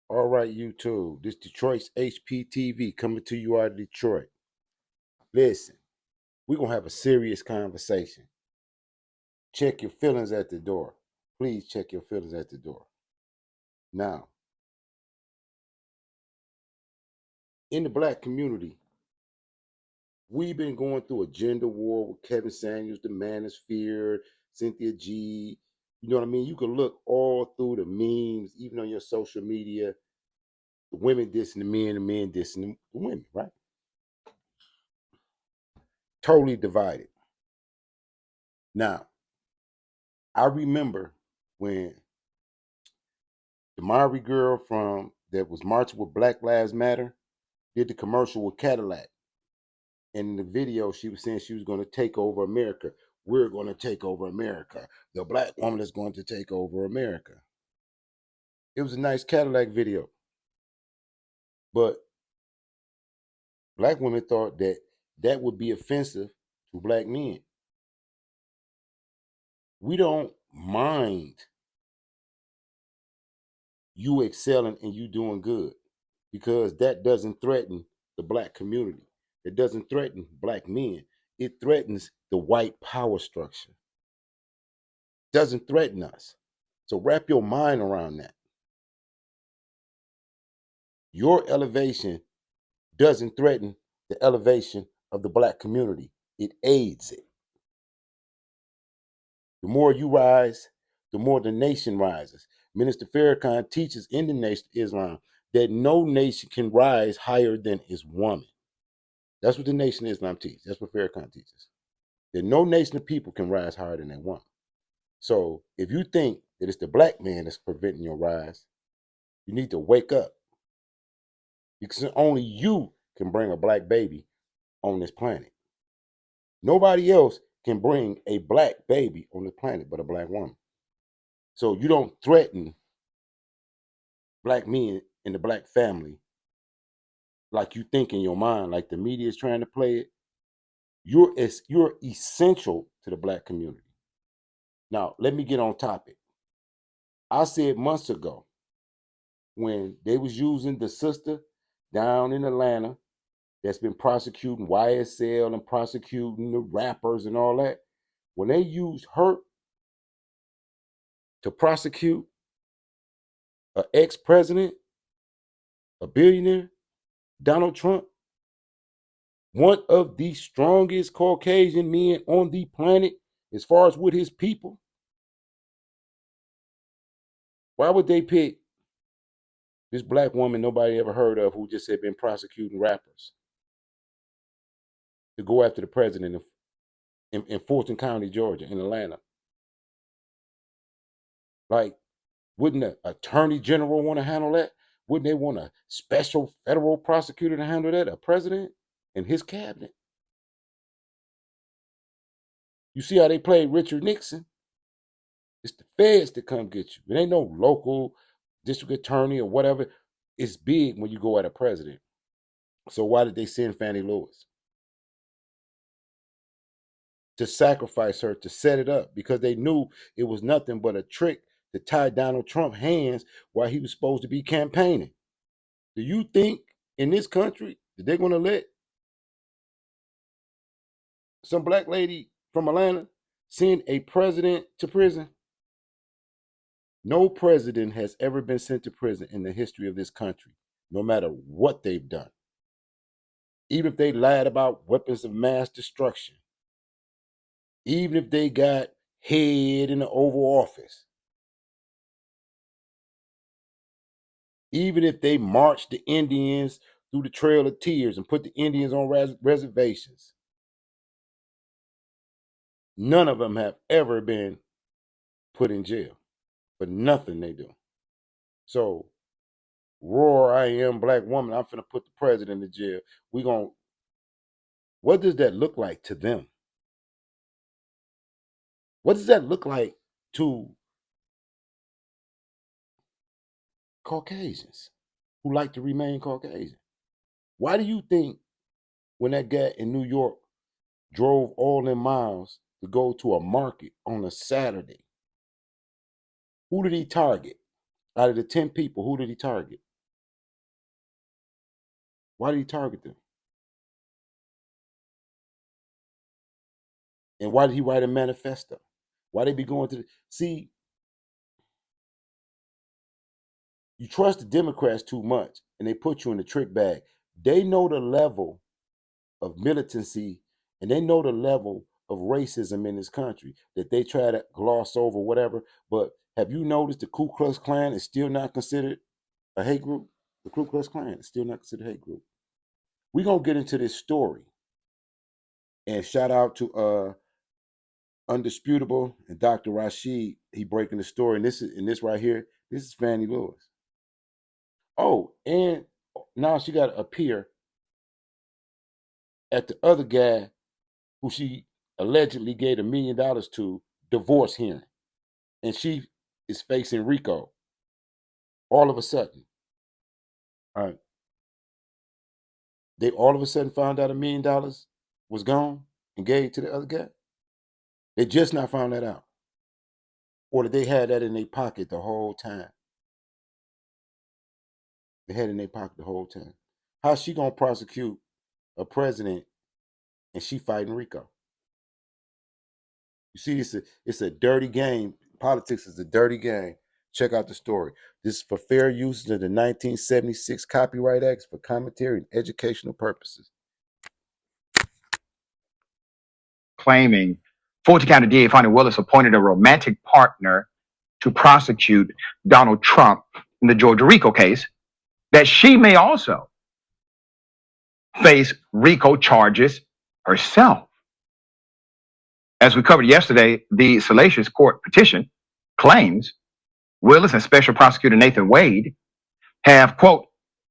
All right, YouTube. This Detroit's HPTV coming to you out of Detroit. Listen, we're going to have a serious conversation. Check your feelings at the door. Please check your feelings at the door. Now, in the black community, we've been going through a gender war with Kevin Samuels, the man is feared, Cynthia G. You know what I mean? You can look all through the memes, even on your social media, the women dissing the men dissing the women, right? Totally divided. Now, I remember when the Maury girl from that was marching with Black Lives Matter did the commercial with Cadillac. And in the video, she was saying she was going to take over America. We're going to take over America. The black woman is going to take over America. It was a nice Cadillac video. But black women thought that that would be offensive to black men. We don't mind you excelling and you doing good because that doesn't threaten the black community. It doesn't threaten black men. It threatens the white power structure. It doesn't threaten us. So wrap your mind around that. Your elevation doesn't threaten the elevation of the black community. It aids it. The more you rise, the more the nation rises. Minister Farrakhan teaches in the Nation of Islam that no nation can rise higher than its woman. That's what the Nation of Islam teaches. That's what Farrakhan teaches. That no nation of people can rise higher than that woman. So if you think that it's the black man that's preventing your rise, you need to wake up. Because only you can bring a black baby on this planet. Nobody else can bring a black baby on the planet but a black woman. So you don't threaten black men in the black family like you think in your mind, like the media is trying to play it. You're essential to the black community. Now, let me get on topic. I said months ago when they was using the sister down in Atlanta that's been prosecuting YSL and prosecuting the rappers and all that, when they used her to prosecute an ex-president, a billionaire, Donald Trump, one of the strongest Caucasian men on the planet as far as with his people, why would they pick this black woman nobody ever heard of who just had been prosecuting rappers to go after the president in Fulton County, Georgia, in Atlanta? Like, wouldn't the attorney general want to handle that? Wouldn't they want a special federal prosecutor to handle that? A president and his cabinet? You see how they played Richard Nixon? It's the feds that come get you. It ain't no local district attorney or whatever. It's big when you go at a president. So why did they send Fani Lewis? To sacrifice her, to set it up, because they knew it was nothing but a trick to tie Donald Trump's hands while he was supposed to be campaigning. Do you think in this country that they're going to let some black lady from Atlanta send a president to prison? No president has ever been sent to prison in the history of this country, no matter what they've done. Even if they lied about weapons of mass destruction, even if they got head in the Oval Office, even if they marched the Indians through the Trail of Tears and put the Indians on reservations, none of them have ever been put in jail for nothing they do. So, roar, I am black woman, I'm finna put the president in jail. What does that look like to them? What does that look like to Caucasians who like to remain Caucasian? Why do you think when that guy in New York drove all them miles to go to a market on a Saturday, who did he target? Out of the 10 people, who did he target? Why did he target them? And why did he write a manifesto? Why they be going to the see? You trust the Democrats too much, and they put you in the trick bag. They know the level of militancy, and they know the level of racism in this country that they try to gloss over, whatever. But have you noticed the Ku Klux Klan is still not considered a hate group? The Ku Klux Klan is still not considered a hate group. We're gonna get into this story, and shout out to Undisputable and Dr. Rashid. He breaking the story, and this right here. This is Fani Lewis. Oh, and now she got to appear at the other guy who she allegedly gave $1 million to divorce hearing, and she is facing RICO. All of a sudden, all right, they all of a sudden found out $1 million was gone and gave to the other guy. They just not found that out, or did they had that in their pocket the whole time? They had it in their pocket the whole time. How's she gonna prosecute a president and she fighting RICO? You see, it's a dirty game. Politics is a dirty game. Check out the story. This is for fair use of the 1976 Copyright Act for commentary and educational purposes. Claiming Fulton County DA Fani Willis appointed a romantic partner to prosecute Donald Trump in the Georgia RICO case, that she may also face RICO charges herself. As we covered yesterday, the salacious court petition claims Willis and Special Prosecutor Nathan Wade have, quote,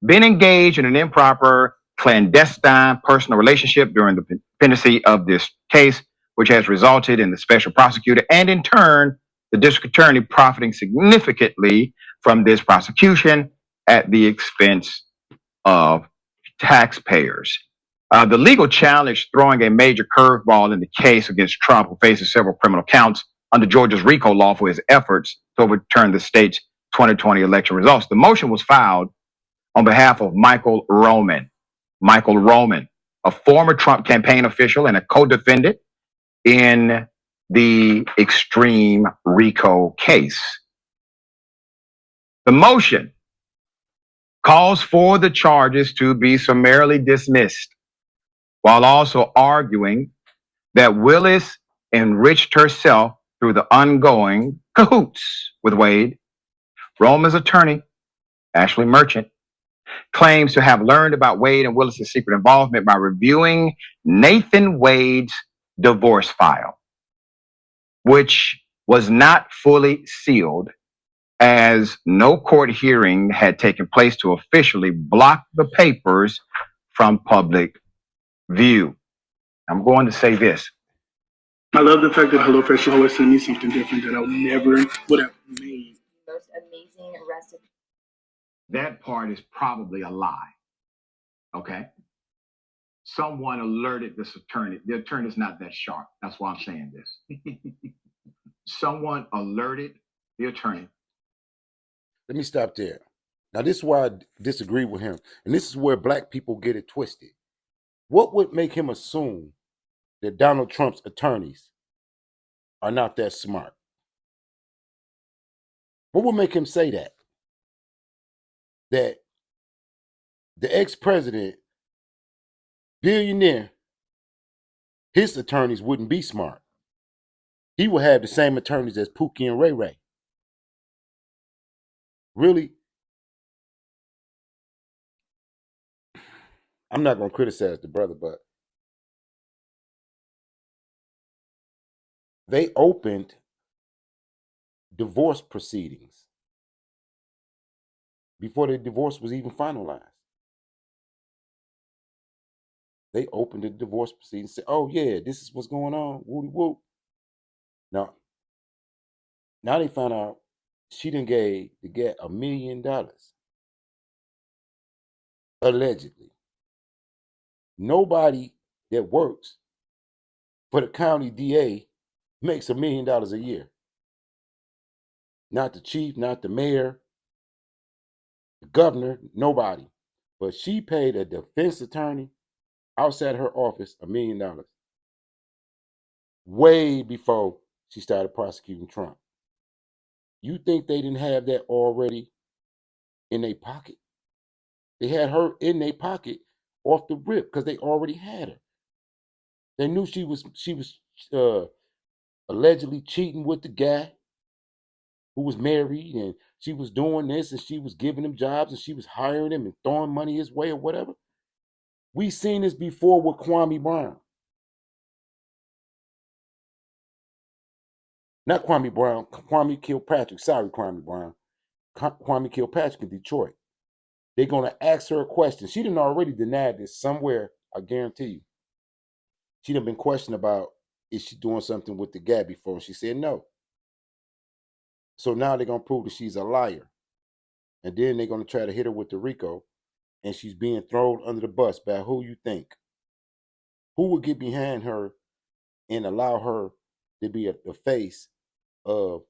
been engaged in an improper, clandestine personal relationship during the pendency of this case, which has resulted in the special prosecutor and in turn the district attorney profiting significantly from this prosecution at the expense of taxpayers. The legal challenge throwing a major curveball in the case against Trump, who faces several criminal counts under Georgia's RICO law for his efforts to overturn the state's 2020 election results. The motion was filed on behalf of Michael Roman. Michael Roman, a former Trump campaign official and a co-defendant in the extreme RICO case. The motion calls for the charges to be summarily dismissed, while also arguing that Willis enriched herself through the ongoing cahoots with Wade. Roman's attorney, Ashley Merchant, claims to have learned about Wade and Willis's secret involvement by reviewing Nathan Wade's divorce file, which was not fully sealed as no court hearing had taken place to officially block the papers from public view. I'm going to say this. I love the fact that HelloFresh always send me something different that I never would have made. Most amazing recipe. That part is probably a lie. Okay? Someone alerted this attorney. The attorney's not that sharp. That's why I'm saying this. Someone alerted the attorney. Let me stop there. Now, this is why I disagree with him. And this is where black people get it twisted. What would make him assume that Donald Trump's attorneys are not that smart? What would make him say that? That the ex-president, billionaire, his attorneys wouldn't be smart. He would have the same attorneys as Pookie and Ray Ray. Really? I'm not going to criticize the brother, but they opened divorce proceedings before the divorce was even finalized. They opened the divorce proceedings and said, oh, yeah, this is what's going on. Woody whoop. Now they found out she done gave the guy $1 million. Allegedly. Nobody that works for the county DA makes $1 million a year. Not the chief, not the mayor, the governor, nobody. But she paid a defense attorney outside her office $1 million way before she started prosecuting Trump. You think they didn't have that already in their pocket? They had her in their pocket off the rip because they already had her. They knew she was uh, allegedly cheating with the guy who was married, and she was doing this, and she was giving him jobs, and she was hiring him and throwing money his way or whatever. We seen this before with Kwame Brown. Not Kwame Brown, Kwame Kilpatrick. Sorry, Kwame Brown. Kwame Kilpatrick in Detroit. They're gonna ask her a question. She done already denied this somewhere, I guarantee you. She done been questioned about, is she doing something with the guy before? And she said no. So now they're gonna prove that she's a liar. And then they're gonna try to hit her with the RICO, and she's being thrown under the bus by who you think? Who would get behind her and allow her to be the face of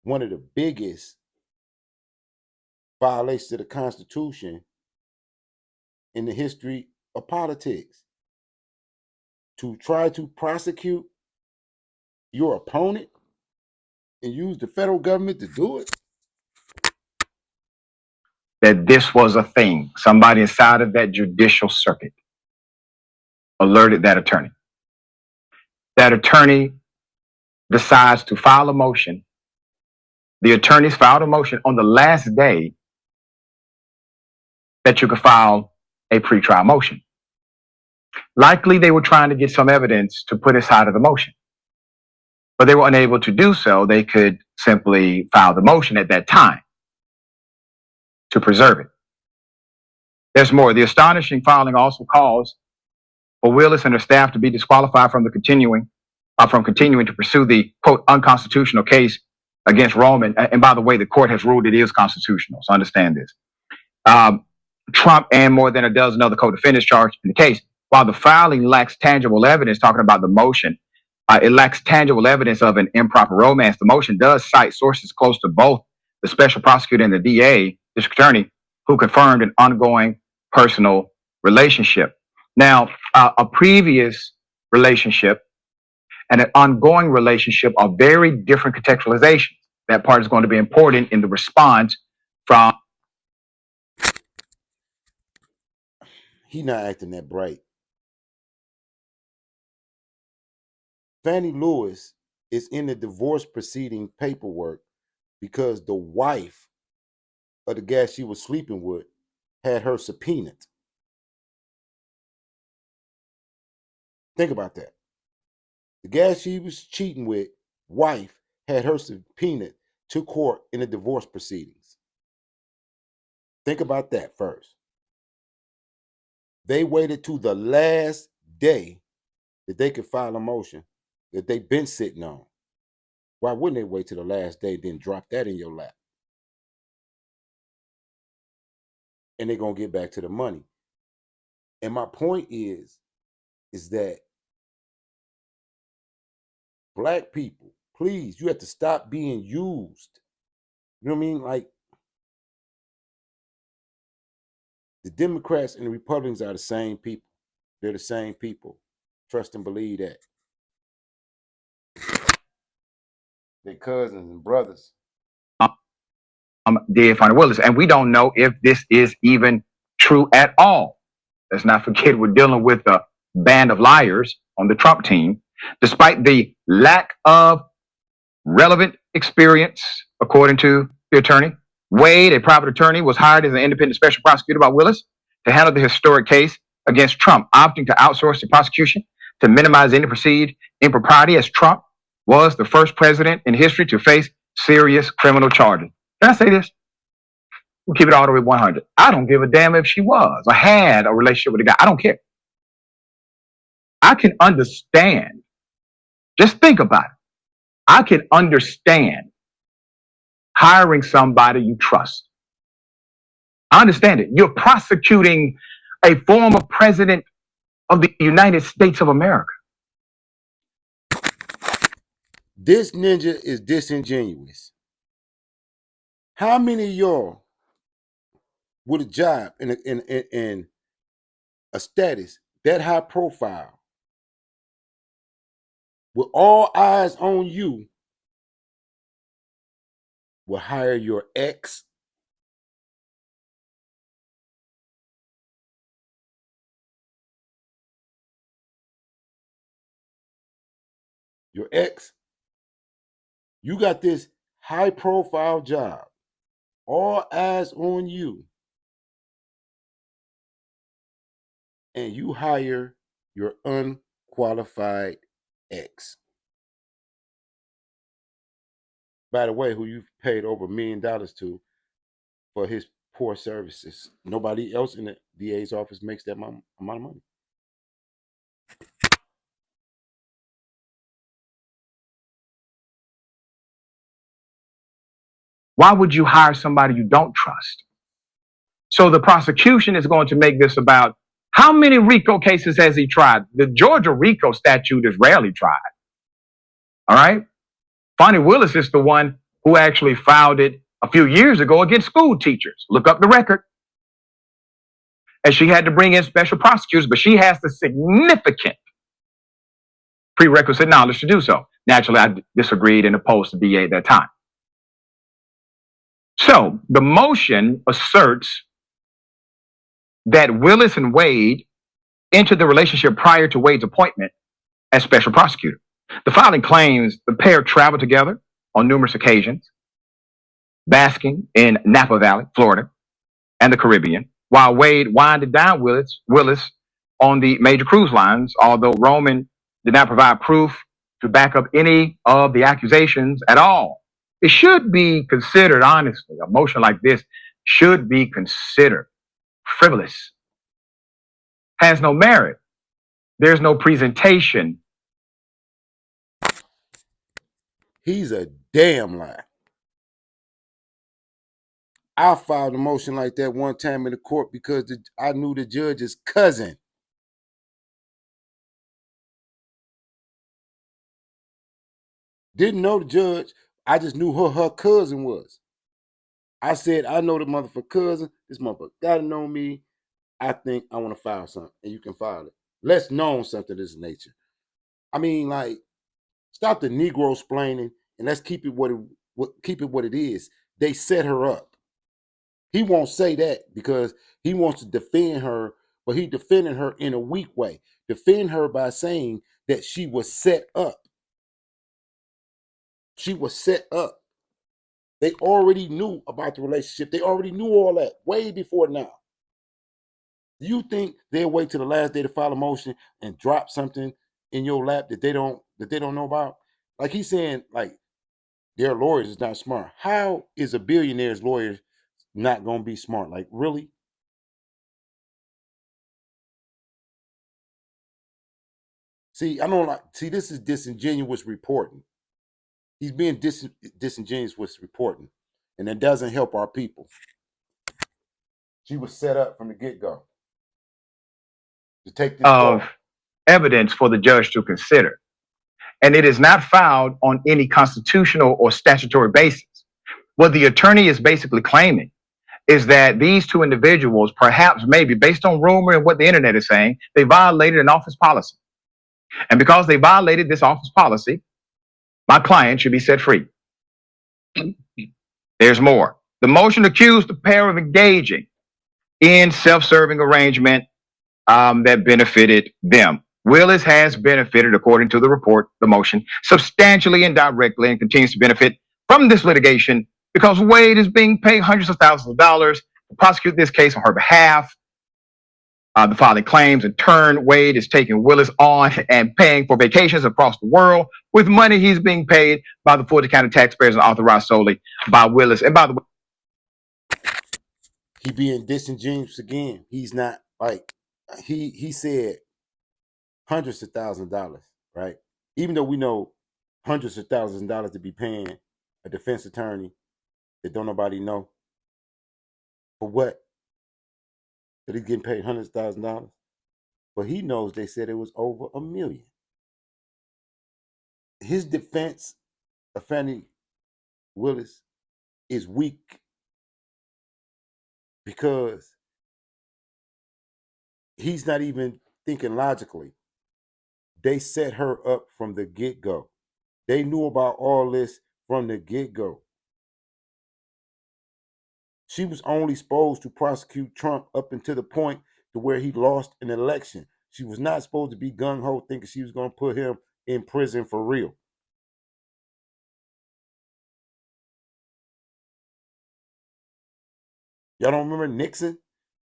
one of the biggest violations of the Constitution in the history of politics? To try to prosecute your opponent and use the federal government to do it? That this was a thing. Somebody inside of that judicial circuit alerted that attorney. That attorney decides to file a motion. The attorneys filed a motion on the last day that you could file a pretrial motion. Likely they were trying to get some evidence to put aside of the motion, but they were unable to do so. They could simply file the motion at that time to preserve it. There's more. The astonishing filing also caused for Willis and her staff to be disqualified from continuing to pursue the quote unconstitutional case against Roman. And by the way, the court has ruled it is constitutional, so understand this. Trump and more than a dozen other co-defendants charged in the case. While the filing lacks tangible evidence, talking about the motion, it lacks tangible evidence of an improper romance. The motion does cite sources close to both the special prosecutor and the DA, district attorney, who confirmed an ongoing personal relationship. Now, a previous relationship and an ongoing relationship are very different contextualizations. That part is going to be important in the response from. He not acting that bright. Fani Lewis is in the divorce proceeding paperwork because the wife of the guy she was sleeping with had her subpoenaed. Think about that. The guy she was cheating with, wife, had her subpoenaed to court in the divorce proceedings. Think about that first. They waited to the last day that they could file a motion that they've been sitting on. Why wouldn't they wait to the last day, then drop that in your lap? And they're going to get back to the money. And my point is that black people, please, you have to stop being used. You know what I mean? Like, the Democrats and the Republicans are the same people. They're the same people. Trust and believe that. They're cousins and brothers. Did Fani Willis, and we don't know if this is even true at all. Let's not forget we're dealing with a band of liars on the Trump team, despite the lack of relevant experience, according to the attorney. Wade, a private attorney, was hired as an independent special prosecutor by Willis to handle the historic case against Trump, opting to outsource the prosecution to minimize any perceived impropriety, as Trump was the first president in history to face serious criminal charges. Can I say this? We'll keep it all the way 100. I don't give a damn if she was or had a relationship with a guy. I don't care. I can understand. Just think about it. I can understand hiring somebody you trust. I understand it. You're prosecuting a former president of the United States of America. This ninja is disingenuous. How many of y'all with a job and a status that high profile, with all eyes on you, will hire your ex, your ex, you got this high profile job, all eyes on you, and you hire your unqualified ex. By the way, who you've paid over $1 million to for his poor services. Nobody else in the DA's office makes that amount of money. Why would you hire somebody you don't trust? So the prosecution is going to make this about how many RICO cases has he tried? The Georgia RICO statute is rarely tried. All right. Fani Willis is the one who actually filed it a few years ago against school teachers. Look up the record. And she had to bring in special prosecutors, but she has the significant prerequisite knowledge to do so. Naturally, I disagreed and opposed the DA at that time. So the motion asserts that Willis and Wade entered the relationship prior to Wade's appointment as special prosecutor. The filing claims the pair traveled together on numerous occasions, basking in Napa Valley, Florida, and the Caribbean, while Wade winded down Willis on the major cruise lines, although Roman did not provide proof to back up any of the accusations at all. It should be considered, honestly, a motion like this should be considered frivolous, has no merit. There's no presentation. He's a damn lie. I filed a motion like that one time in the court because I knew the judge's cousin. Didn't know the judge. I just knew who her cousin was. I said, I know the motherfucker cousin. This motherfucker gotta know me. I think I want to file something, and you can file it. Let's know something of this nature. I mean, like, stop the Negro splaining and let's keep it what it is. They set her up. He won't say that because he wants to defend her, but he defended her in a weak way. Defend her by saying that she was set up. She was set up. They already knew about the relationship. They already knew all that way before now. Do you think they'll wait till the last day to file a motion and drop something in your lap that they don't know about? Like he's saying, like their lawyers is not smart. How is a billionaire's lawyer not gonna be smart? Like really? See, I don't like. See, this is disingenuous reporting. He's being disingenuous with reporting, and it doesn't help our people. She was set up from the get go to take this Of fall. evidence for the judge to consider. And it is not filed on any constitutional or statutory basis. What the attorney is basically claiming is that these two individuals, perhaps maybe based on rumor and what the internet is saying, they violated an office policy. And because they violated this office policy, my client should be set free. There's more. The motion accused the pair of engaging in self-serving arrangement that benefited them. Willis has benefited, according to the report, the motion, substantially and directly, and continues to benefit from this litigation because Wade is being paid hundreds of thousands of dollars to prosecute this case on her behalf. The filing claims, in turn, Wade is taking Willis on and paying for vacations across the world with money he's being paid by the Fulton County taxpayers and authorized solely by Willis. And by the way, He being disingenuous again. He's not like he said hundreds of thousands of dollars, right? Even though we know hundreds of thousands of dollars to be paying a defense attorney that don't nobody know for what? That he's getting paid hundreds of thousands of dollars. But he knows they said it was over $1 million. His defense of Fani Willis is weak. because he's not even thinking logically. They set her up from the get-go. They knew about all this from the get-go. She was only supposed to prosecute Trump up until the point to where he lost an election. She was not supposed to be gung-ho thinking she was going to put him in prison for real. Y'all don't remember Nixon?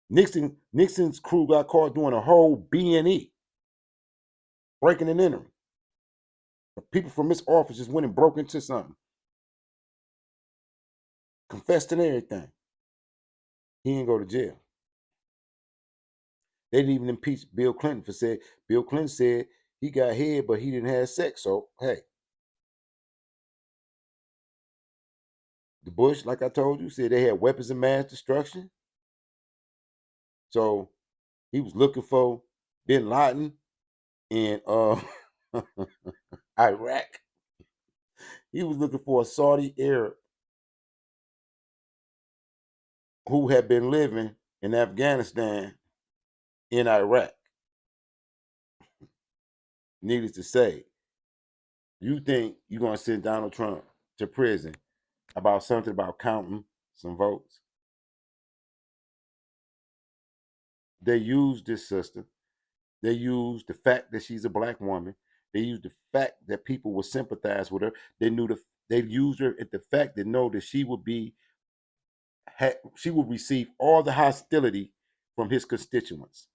Nixon's crew got caught doing a whole B&E, breaking and entering. People from his office just went and broke into something, confessed and everything. He didn't go to jail. They didn't even impeach Bill Clinton for said. Bill Clinton said he got head, but he didn't have sex. So hey, the Bush, like I told you, said they had weapons of mass destruction. So he was looking for Bin Laden in Iraq. He was looking for a Saudi Arab who had been living in Afghanistan in Iraq. Needless to say, you think you're going to send Donald Trump to prison about something about counting some votes? They used this sister. They used the fact that she's a black woman. They used the fact that people would sympathize with her. They used her at the fact that know that she would receive all the hostility from his constituents.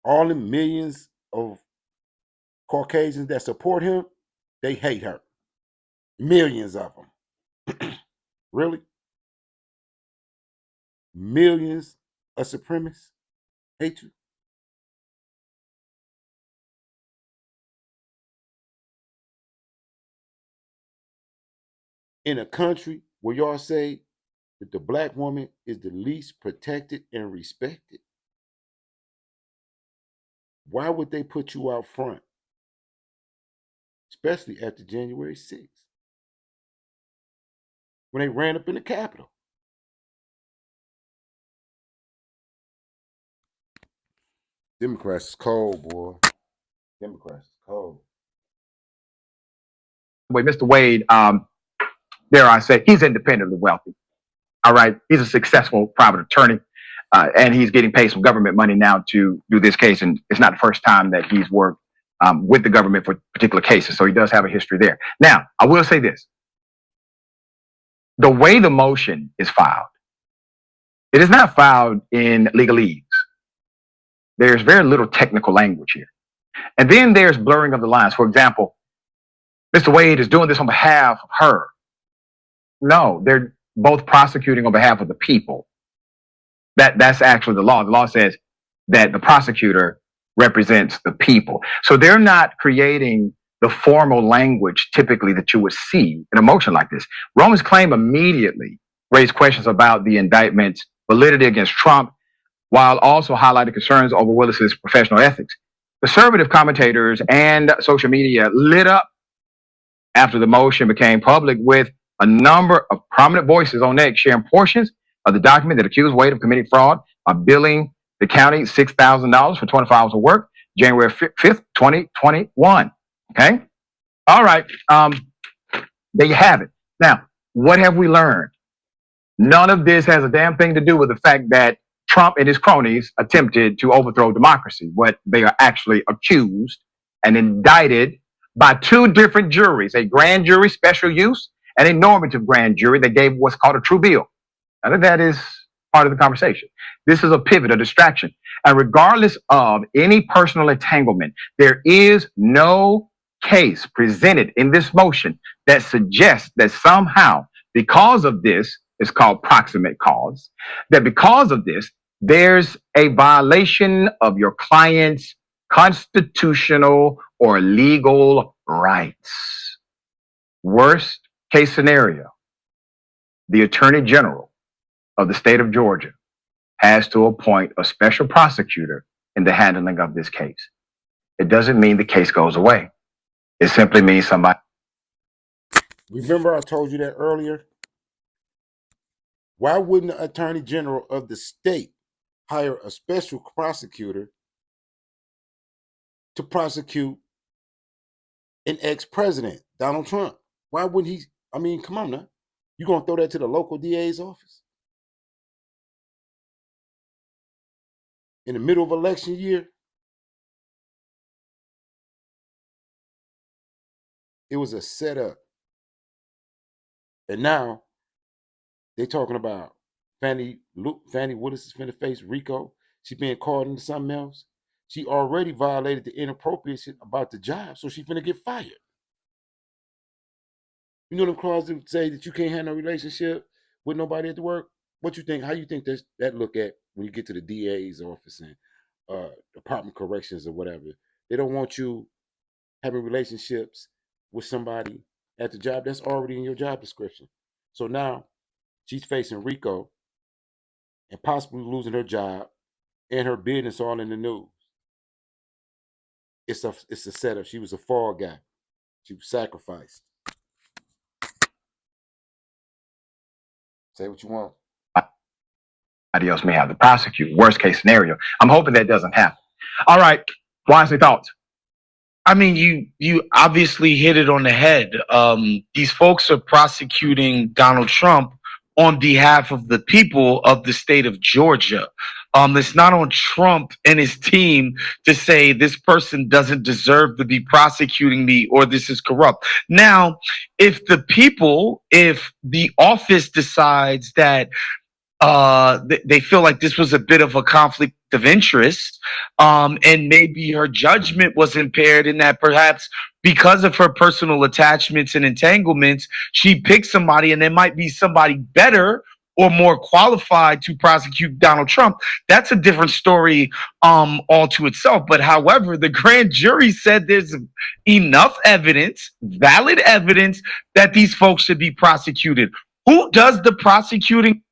All the millions of Caucasians that support him, they hate her. Millions of them. Really? Millions of supremacists hate you? In a country where y'all say that the black woman is the least protected and respected, why would they put you out front? Especially after January 6th, when they ran up in the Capitol. Democrats is cold, boy. Democrats is cold. Wait, Mr. Wade, dare I say, he's independently wealthy. All right. He's a successful private attorney, and he's getting paid some government money now to do this case. And it's not the first time that he's worked with the government for particular cases. So he does have a history there. Now, I will say this. The way the motion is filed, it is not filed in legalese. There's very little technical language here. And then there's blurring of the lines. For example, Mr. Wade is doing this on behalf of her. No, they're both prosecuting on behalf of the people. That's actually the law. The law says that the prosecutor represents the people. So they're not creating the formal language typically that you would see in a motion like this. Roman's claim immediately raised questions about the indictment's validity against Trump, while also highlighting concerns over Willis's professional ethics. Conservative commentators and social media lit up after the motion became public, with a number of prominent voices on X sharing portions of the document that accused Wade of committing fraud by billing the county $6,000 for 24 hours of work, January 5th, 2021. Okay? All right. There you have it. Now, what have we learned? None of this has a damn thing to do with the fact that Trump and his cronies attempted to overthrow democracy. What they are actually accused and indicted by two different juries, a grand jury special use and a normative grand jury that gave what's called a true bill. None of that is part of the conversation. This is a pivot, a distraction. And regardless of any personal entanglement, there is no case presented in this motion that suggests that somehow, because of this, it's called proximate cause, that because of this, there's a violation of your client's constitutional or legal rights. Worst case scenario, the Attorney General of the state of Georgia has to appoint a special prosecutor in the handling of this case. It doesn't mean the case goes away. It simply means somebody. Remember I told you that earlier? Why wouldn't the Attorney General of the state hire a special prosecutor to prosecute an ex-president, Donald Trump? Why wouldn't he? I mean, come on now. You gonna throw that to the local DA's office in the middle of election year? It was a setup. And now they talking about Fani Willis is finna face RICO. She being called into something else. She already violated the inappropriate shit about the job, so she finna get fired. You know them clauses that say that you can't have no relationship with nobody at the work. What you think? How you think that look at when you get to the DA's office and Department of Corrections or whatever? They don't want you having relationships with somebody at the job that's already in your job description. So now she's facing RICO and possibly losing her job and her business all in the news. It's a setup. She was a fall guy. She was sacrificed. Say what you want. Somebody else may have to prosecute. Worst case scenario. I'm hoping that doesn't happen. All right. Wisely thoughts. I mean, you obviously hit it on the head. These folks are prosecuting Donald Trump on behalf of the people of the state of Georgia. It's not on Trump and his team to say this person doesn't deserve to be prosecuting me or this is corrupt. Now, if the office decides that they feel like this was a bit of a conflict of interest, and maybe her judgment was impaired in that perhaps because of her personal attachments and entanglements, she picked somebody and there might be somebody better or more qualified to prosecute Donald Trump. That's a different story all to itself. But however, the grand jury said there's enough evidence, valid evidence, that these folks should be prosecuted. Who does the prosecuting?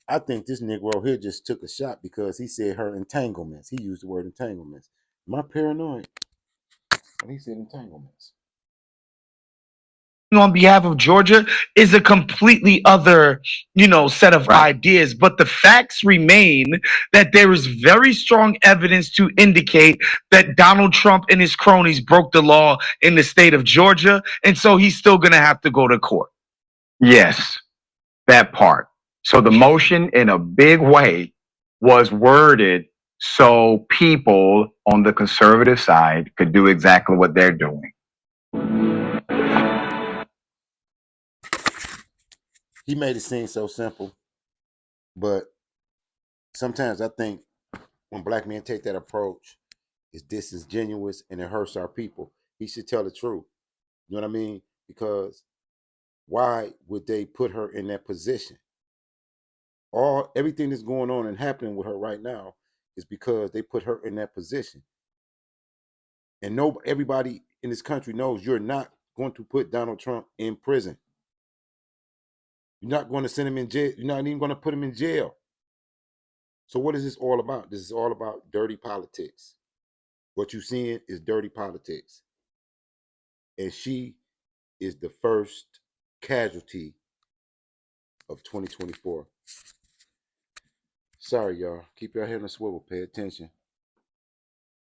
I think this Negro here just took a shot because he said her entanglements. He used the word entanglements. Am I paranoid? But he said entanglements. On behalf of Georgia is a completely other, set of Right. ideas. But the facts remain that there is very strong evidence to indicate that Donald Trump and his cronies broke the law in the state of Georgia. And so he's still going to have to go to court. Yes, that part. So the motion in a big way was worded so people on the conservative side could do exactly what they're doing. He made it seem so simple, but sometimes I think when black men take that approach, it's disingenuous and it hurts our people. He should tell the truth. You know what I mean? Because why would they put her in that position? Everything that's going on and happening with her right now is because they put her in that position. And everybody in this country knows you're not going to put Donald Trump in prison. You're not going to send him in jail. You're not even going to put him in jail. So what is this all about? This is all about dirty politics. What you're seeing is dirty politics. And she is the first casualty of 2024. Sorry, y'all. Keep your head on a swivel. Pay attention.